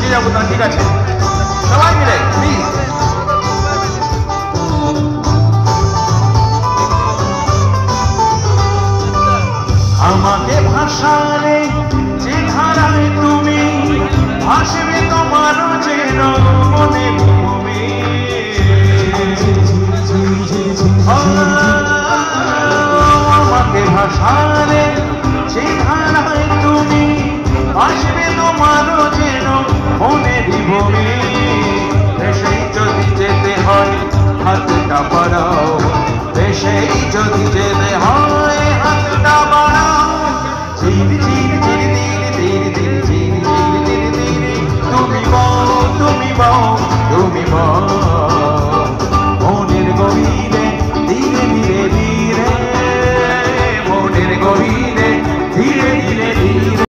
নিয়ে যাবো না, ঠিক আছে? সবাই মিলে প্লিজ। আমাকে ভাষারে যে ধারায় তুমি ভাসবে তোমার যেন মনে ভূমি, আমাকে ভাষারে যে ধারায়